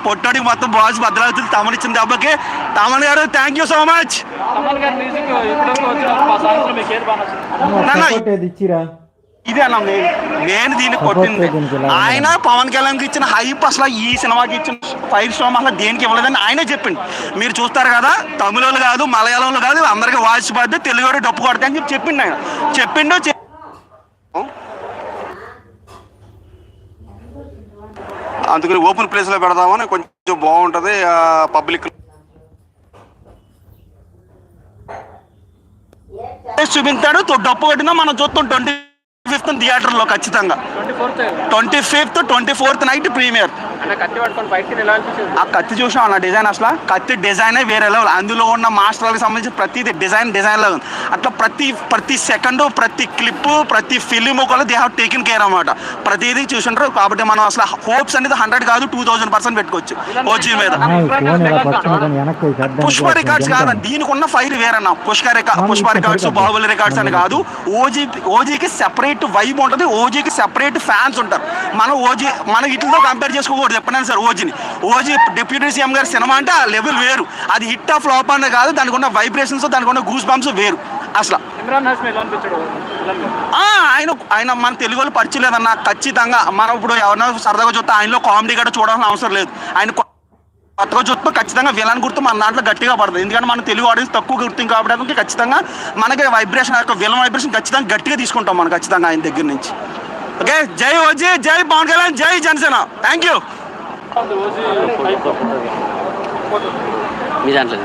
పొట్టడికి మొత్తం బాస్ భద్రావతి తమన్ ఇచ్చిన దెబ్బకి. తమన్ గారు థ్యాంక్ యూ సో మచ్. ఇదే అన్న నేను దీన్ని కొట్టింది. ఆయన పవన్ కళ్యాణ్కి ఇచ్చిన హైప్ అసలు ఈ సినిమాకి ఇచ్చిన ఫైర్ స్టార్ అసలు దేనికి ఇవ్వలేదని ఆయనే చెప్పిండు. మీరు చూస్తారు కదా, తమిళోళ్ళు కాదు మలయాళంలో కాదు అందరికీ వాయిస్ బాధ్యత తెలుగు డప్పు కొడతా అని చెప్పిండు. ఆయన చెప్పిండు. అందుకని ఓపెన్ ప్లేస్లో పెడదామని కొంచెం బాగుంటుంది పబ్లిక్ చూపించాడు. డప్పు కొట్టినా మనం చూస్తాం 25th థియేటర్లో ఖచ్చితంగా. 25th 24th night premier. ఆ కత్తి చూసాం అన్న డిజైన్, అసలు కత్తి డిజైనే వేరే లెవెల్. అందులో ఉన్న మాస్టర్లకు సంబంధించి ప్రతిది డిజైన్ లాగా అట్లా ప్రతి సెకండ్ ప్రతి క్లిప్ ప్రతి ఫిలిం కూడా దే హ్యావ్ టేకెన్ కేర్ అన్నమాట. ప్రతిదీ చూసింటారు. కాబట్టి మనం అసలు హోప్స్ అనేది 100 కాదు 2000% పెట్టుకోవచ్చు ఓజీ మీద. పుష్ప రికార్డ్స్ కాదు, దీనికి ఉన్న ఫైర్ వేరన్నా. పుష్ప రికార్డ్స్ బాహుబలి రికార్డ్స్ అని కాదు. ఓజీకి సెపరేట్ వైబ్ ఉంటుంది, ఓజీకి సెపరేట్ ఫ్యాన్స్ ఉంటారు. మనం వీటితో కంపేర్ చేసుకోకూడదు చెప్పినాను సార్. ఓజీ డిప్యూటీ సీఎం గారి సినిమా అంటే ఆ లెవెల్ వేరు. అది హిట్ ఆఫ్ ఫ్లాప్ అనే కాదు, దానికి ఉన్న వైబ్రేషన్స్ దానికి ఉన్న గూస్ బంప్స్ వేరు అసలు. ఆయన మన తెలుగు వాళ్ళు పరిచయలేదన్న ఖచ్చితంగా. మనం ఇప్పుడు ఎవరైనా సరదాగా చూస్తే ఆయనలో కామెడీ కూడా చూడాల్సిన అవసరం లేదు. ఆయన కొత్తగా చూస్తే ఖచ్చితంగా విలన్ గుర్తు మన దాంట్లో గట్టిగా పడుతుంది. ఎందుకంటే మన తెలుగు ఆడియన్స్ తక్కువ గుర్తింపు కాబట్టి ఖచ్చితంగా మనకి వైబ్రేషన్ విలన్ వైబ్రేషన్ ఖచ్చితంగా గట్టిగా తీసుకుంటాం మనం ఖచ్చితంగా ఆయన దగ్గర నుంచి. ఓకే, జై ఓజీ, జై పవన్ కళ్యాణ్, జై జనసేన. Thank you. మీ దాంట్లో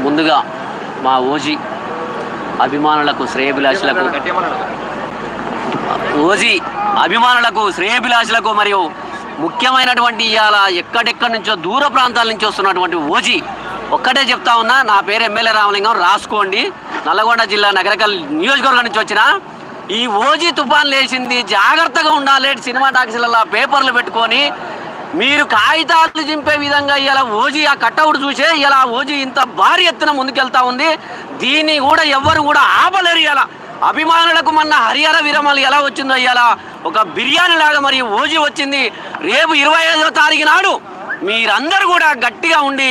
ముందుగా మా ఓజీ అభిమానులకు శ్రేయభిలాషులకు మరియు ముఖ్యమైనటువంటి ఇవాళ ఎక్కడెక్కడి నుంచో దూర ప్రాంతాల నుంచి వస్తున్నటువంటి ఓజీ ఒక్కటే చెప్తా ఉన్నా. నా పేరు ఎమ్మెల్యే రామలింగం, రాసుకోండి. నల్లగొండ జిల్లా నగరకల్ నియోజకవర్గం నుంచి వచ్చిన ఈ ఓజీ తుఫాన్ లేచింది, జాగ్రత్తగా ఉండాలి. సినిమా టాకీస్లలో పేపర్లు పెట్టుకొని మీరు కాగితాలు చింపే విధంగా ఇలా ఓజీ ఆ కట్అవుట్ చూసే ఇలా ఓజీ ఇంత భారీ ఎత్తున ముందుకెళ్తా ఉంది. దీన్ని కూడా ఎవ్వరు కూడా ఆపలేరు. ఇలా అభిమానులకు మొన్న హరిహర విరమలు ఎలా వచ్చిందో ఇవాళ ఒక బిర్యానీ లాగా మరి ఓజీ వచ్చింది. రేపు 25వ తారీఖు నాడు మీరందరూ కూడా గట్టిగా ఉండి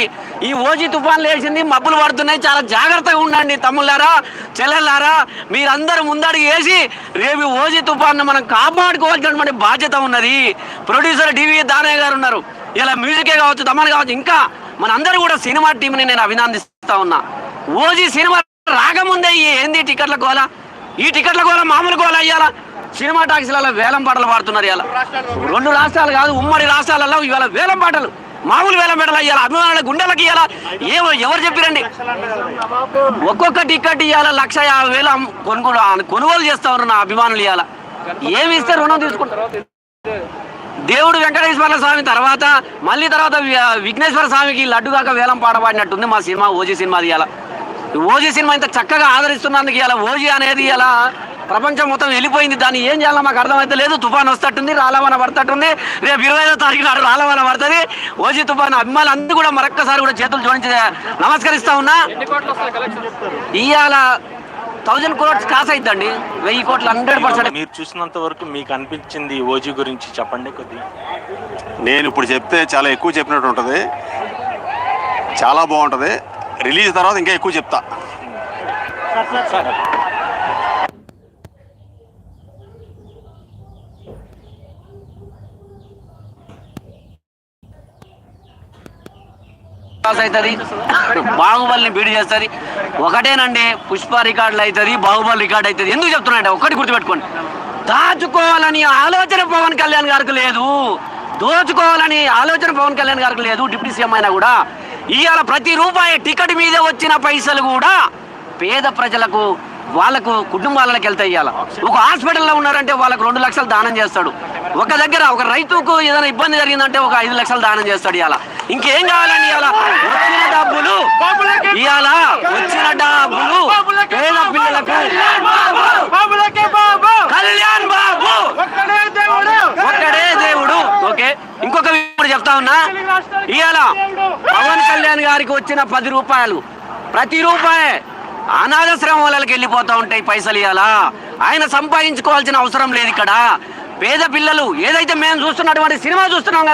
ఈ ఓజీ తుఫాన్ లేచింది, మబ్బులు పడుతున్నాయి, చాలా జాగ్రత్తగా ఉండండి తమ్ముళ్ళారా చెల్లెళ్ళారా. మీరందరూ ముందడుగు వేసి రేపు ఓజీ తుఫాన్ను మనం కాపాడుకోవాల్సినటువంటి బాధ్యత ఉన్నది. ప్రొడ్యూసర్ డివి దానయ్య గారు ఉన్నారు. ఇలా మ్యూజికే కావచ్చు, తమన్ కావచ్చు, ఇంకా మనందరూ కూడా సినిమా టీంని నేను అభినందిస్తా ఉన్నా. ఓజీ సినిమా రాకముందే ఏంది టికెట్ల గోల, ఈ టికెట్ల గోల మామూలు గోల అయ్యాలా. సినిమా టాకీస్లలో వేలం పాటలు పాడుతున్నారు. ఇలా 2 రాష్ట్రాలు కాదు ఉమ్మడి రాష్ట్రాలలో ఇవాళ వేలం పాటలు, మామూలు వేలం పాటలు అయ్యాలి. అభిమానుల గుండెలకి ఇవ్వాలా. ఎవరు చెప్పిరండి? ఒక్కొక్క టికెట్ ఇవ్వాల 1,50,000 కొనుగోలు చేస్తా ఉన్నారు నా అభిమానులు. ఇవ్వాల ఏమి ఇస్తే రుణం తీసుకుంటారు. దేవుడు వెంకటేశ్వర స్వామి తర్వాత మళ్ళీ తర్వాత విఘ్నేశ్వర స్వామికి లడ్డు కాక వేలం పాట పాడినట్టుంది మా సినిమా ఓజీ సినిమాది. ఇలా ఓజీ సినిమా ఇంత చక్కగా ఆదరిస్తున్నందుకు ఇలా ఓజీ అనేది ఇలా ప్రపంచం మొత్తం వెళ్ళిపోయింది. దాన్ని ఏం చేయాలో మాకు అర్థమైతే లేదు. తుఫాన్ వస్తట్టుంది, రాలవాన పడతట్టుంది. రేపు 25వ తారీఖు నాడు రాలవాన పడుతుంది. ఓజీ తుఫాన్ అభిమానులు అందరూ కూడా మరొక్కసారి కూడా చేతులు జోడించి నమస్కరిస్తా ఉన్నా. ఇవాళ 1000 crores కాస్ అయిద్దండి, 1000 కోట్లు 100%. మీరు చూసినంత వరకు మీకు అనిపించింది ఓజీ గురించి చెప్పండి కొద్దిగా. నేను ఇప్పుడు చెప్తే చాలా ఎక్కువ చెప్పినట్టు ఉంటుంది, చాలా బాగుంటుంది. రిలీజ్ తర్వాత ఇంకా ఎక్కువ చెప్తా. అవుతుంది, బాహుబలిని బీడ్ చేస్తుంది. ఒకటేనండి, పుష్ప రికార్డులు అవుతుంది, బాహుబలి రికార్డు అవుతుంది. ఎందుకు చెప్తున్నాయంటే ఒకటి గుర్తుపెట్టుకోండి, దాచుకోవాలని ఆలోచన పవన్ కళ్యాణ్ గారికి లేదు, దోచుకోవాలని ఆలోచన పవన్ కళ్యాణ్ గారికి లేదు. డిప్యూటీ సీఎం అయినా కూడా ఇవాళ ప్రతి రూపాయి టికెట్ మీద వచ్చిన పైసలు కూడా పేద ప్రజలకు వాళ్ళకు కుటుంబాలకు వెళ్తాయి. ఇవాళ ఒక హాస్పిటల్లో ఉన్నారంటే వాళ్ళకు 2 లక్షలు దానం చేస్తాడు. ఒక దగ్గర ఒక రైతుకు ఏదైనా ఇబ్బంది జరిగిందంటే ఒక 5 లక్షలు దానం చేస్తాడు. ఇవాళ ఇంకేం కావాలండి? ఇవాళ వచ్చిన డబ్బులు పేద పిల్లలకు కళ్యాణ్ బాబు ఒక్కడే దేవుడు. ఓకే, ఇంకొక విషయం చెప్తా ఉన్నా. ఇవాళ పవన్ కళ్యాణ్ గారికి వచ్చిన 10 రూపాయలు ప్రతి రూపాయి అనాథాశ్రమాలకు వెళ్ళిపోతా ఉంటాయి పైసలు. ఇవ్వాలా ఆయన సంపాదించుకోవాల్సిన అవసరం లేదు. ఇక్కడ పేద పిల్లలు ఏదైతే మేము చూస్తున్నటువంటి సినిమా చూస్తున్నాం